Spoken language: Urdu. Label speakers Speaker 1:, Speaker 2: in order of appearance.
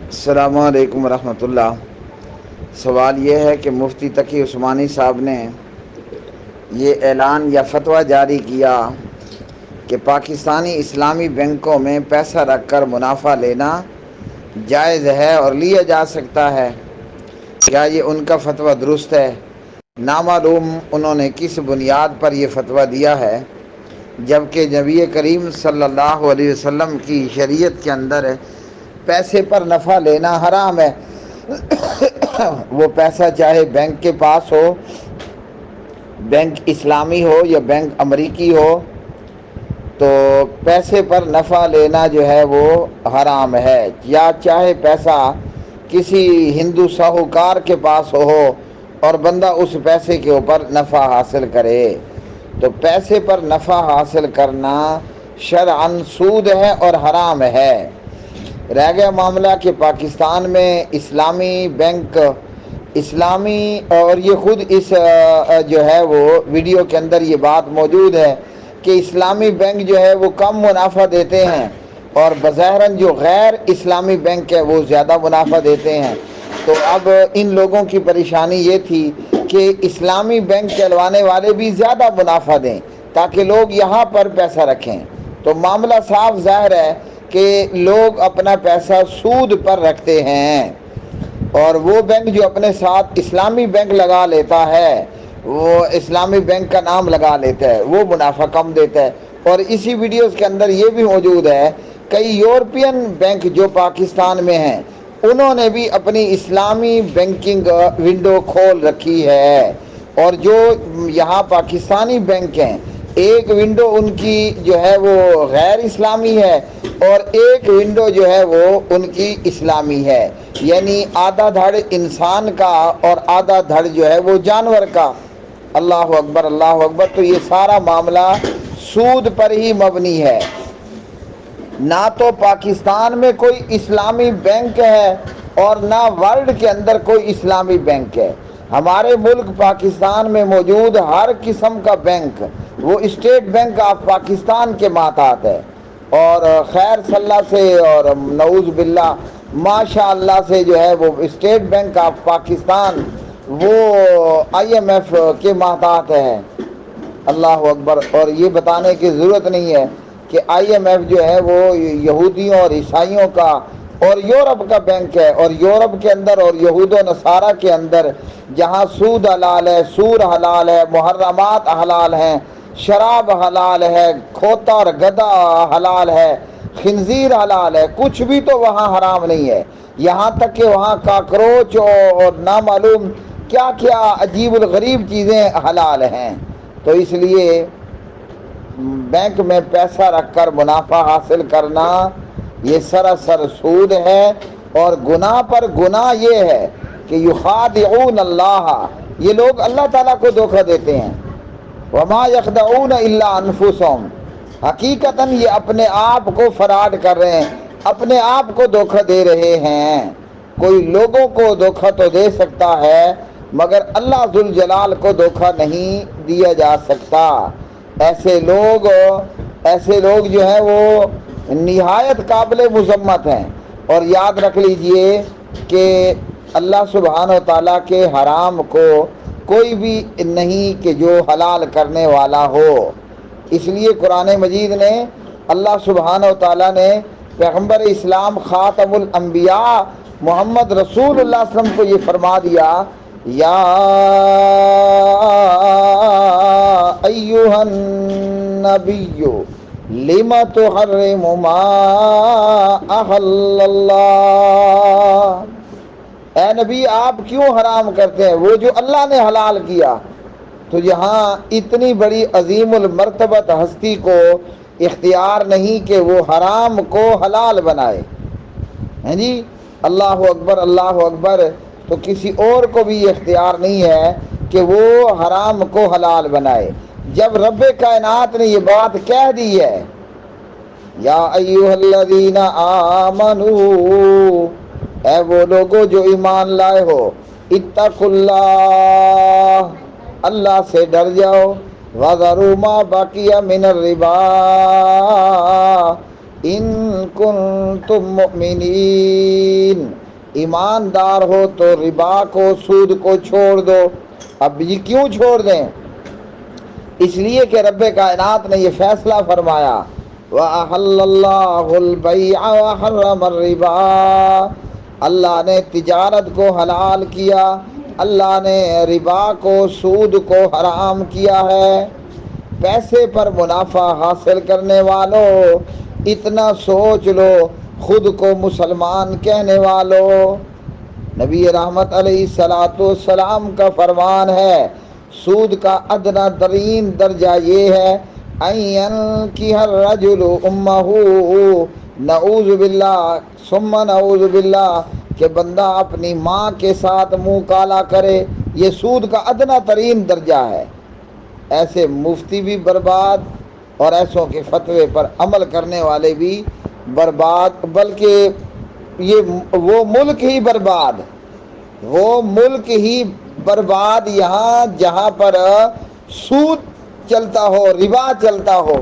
Speaker 1: السلام علیکم ورحمۃ اللہ۔ سوال یہ ہے کہ مفتی تقی عثمانی صاحب نے یہ اعلان یا فتویٰ جاری کیا کہ پاکستانی اسلامی بینکوں میں پیسہ رکھ کر منافع لینا جائز ہے اور لیا جا سکتا ہے، کیا یہ ان کا فتویٰ درست ہے؟ نامعلوم انہوں نے کس بنیاد پر یہ فتویٰ دیا ہے، جبکہ نبی کریم صلی اللہ علیہ وسلم کی شریعت کے اندر پیسے پر نفع لینا حرام ہے۔ وہ پیسہ چاہے بینک کے پاس ہو، بینک اسلامی ہو یا بینک امریکی ہو، تو پیسے پر نفع لینا جو ہے وہ حرام ہے، یا چاہے پیسہ کسی ہندو ساہوکار کے پاس ہو اور بندہ اس پیسے کے اوپر نفع حاصل کرے، تو پیسے پر نفع حاصل کرنا شرعاً سود ہے اور حرام ہے۔ رہ گیا معاملہ کہ پاکستان میں اسلامی بینک اسلامی، اور یہ خود اس جو ہے وہ ویڈیو کے اندر یہ بات موجود ہے کہ اسلامی بینک جو ہے وہ کم منافع دیتے ہیں اور بظاہراً جو غیر اسلامی بینک ہے وہ زیادہ منافع دیتے ہیں۔ تو اب ان لوگوں کی پریشانی یہ تھی کہ اسلامی بینک چلوانے والے بھی زیادہ منافع دیں تاکہ لوگ یہاں پر پیسہ رکھیں۔ تو معاملہ صاف ظاہر ہے کہ لوگ اپنا پیسہ سود پر رکھتے ہیں، اور وہ بینک جو اپنے ساتھ اسلامی بینک لگا لیتا ہے، وہ اسلامی بینک کا نام لگا لیتا ہے، وہ منافع کم دیتا ہے۔ اور اسی ویڈیوز کے اندر یہ بھی موجود ہے کئی یورپین بینک جو پاکستان میں ہیں، انہوں نے بھی اپنی اسلامی بینکنگ ونڈو کھول رکھی ہے، اور جو یہاں پاکستانی بینک ہیں ایک ونڈو ان کی جو ہے وہ غیر اسلامی ہے اور ایک ونڈو جو ہے وہ ان کی اسلامی ہے، یعنی آدھا دھڑ انسان کا اور آدھا دھڑ جو ہے وہ جانور کا۔ اللہ اکبر اللہ اکبر۔ تو یہ سارا معاملہ سود پر ہی مبنی ہے، نہ تو پاکستان میں کوئی اسلامی بینک ہے اور نہ ورلڈ کے اندر کوئی اسلامی بینک ہے۔ ہمارے ملک پاکستان میں موجود ہر قسم کا بینک وہ اسٹیٹ بینک آف پاکستان کے ماتحت ہے، اور خیر صلی اللہ سے اور نعوذ باللہ ماشاء اللہ سے جو ہے وہ اسٹیٹ بینک آف پاکستان وہ آئی ایم ایف کے ماتحت ہے۔ اللہ اکبر۔ اور یہ بتانے کی ضرورت نہیں ہے کہ آئی ایم ایف جو ہے وہ یہودیوں اور عیسائیوں کا اور یورپ کا بینک ہے، اور یورپ کے اندر اور یہود و نصارہ کے اندر جہاں سود حلال ہے، سور حلال ہے، محرمات حلال ہیں، شراب حلال ہے، کھوتا اور گدھا حلال ہے، خنزیر حلال ہے، کچھ بھی تو وہاں حرام نہیں ہے۔ یہاں تک کہ وہاں کاکروچ اور نامعلوم کیا کیا عجیب الغریب چیزیں حلال ہیں۔ تو اس لیے بینک میں پیسہ رکھ کر منافع حاصل کرنا یہ سراسر سود ہے، اور گناہ پر گناہ یہ ہے کہ یخادعون اللہ، یہ لوگ اللہ تعالیٰ کو دھوکہ دیتے ہیں۔ وما یخدعون الا انفسہم، حقیقتاً یہ اپنے آپ کو فراڈ کر رہے ہیں، اپنے آپ کو دھوکہ دے رہے ہیں۔ کوئی لوگوں کو دھوکہ تو دے سکتا ہے مگر اللہ ذوالجلال کو دھوکہ نہیں دیا جا سکتا۔ ایسے لوگ جو ہیں وہ نہایت قابل مذمت ہیں، اور یاد رکھ لیجئے کہ اللہ سبحانہ و تعالیٰ کے حرام کو کوئی بھی نہیں کہ جو حلال کرنے والا ہو۔ اس لیے قرآن مجید نے اللہ سبحانہ و تعالیٰ نے پیغمبر اسلام خاتم الانبیاء محمد رسول اللہ صلی اللہ علیہ وسلم کو یہ فرما دیا، یا ایہا النبی لم تحرم ما احل اللہ، اے نبی آپ کیوں حرام کرتے ہیں وہ جو اللہ نے حلال کیا۔ تو یہاں اتنی بڑی عظیم المرتبت ہستی کو اختیار نہیں کہ وہ حرام کو حلال بنائے، ہیں جی، اللہ اکبر اللہ اکبر۔ تو کسی اور کو بھی اختیار نہیں ہے کہ وہ حرام کو حلال بنائے۔ جب رب کائنات نے یہ بات کہہ دی ہے، یا ایھا الذین آمنو، اے وہ لوگوں جو ایمان لائے ہو، اتقوا اللہ، اللہ سے ڈر جاؤ، وذروا ما بقی من الربا ان کنتم مؤمنین، ایماندار ہو تو ربا کو، سود کو چھوڑ دو۔ اب یہ کیوں چھوڑ دیں؟ اس لیے کہ رب کائنات نے یہ فیصلہ فرمایا وَأَحَلَّ اللَّهُ الْبَيْعَ وَحَرَّمَ الرِّبَا، اللہ نے تجارت کو حلال کیا، اللہ نے ربا کو، سود کو حرام کیا ہے۔ پیسے پر منافع حاصل کرنے والوں اتنا سوچ لو، خود کو مسلمان کہنے والوں، نبی رحمت علیہ السلام کا فرمان ہے سود کا ادنا ترین درجہ یہ ہے ان ينكح الرجل امه، نعوذ باللہ ثم نعوذ باللہ، کہ بندہ اپنی ماں کے ساتھ منہ کالا کرے، یہ سود کا ادنا ترین درجہ ہے۔ ایسے مفتی بھی برباد اور ایسوں کے فتوے پر عمل کرنے والے بھی برباد، بلکہ یہ وہ ملک ہی برباد، وہ ملک ہی برباد یہاں جہاں پر سود چلتا ہو، ربا چلتا ہو۔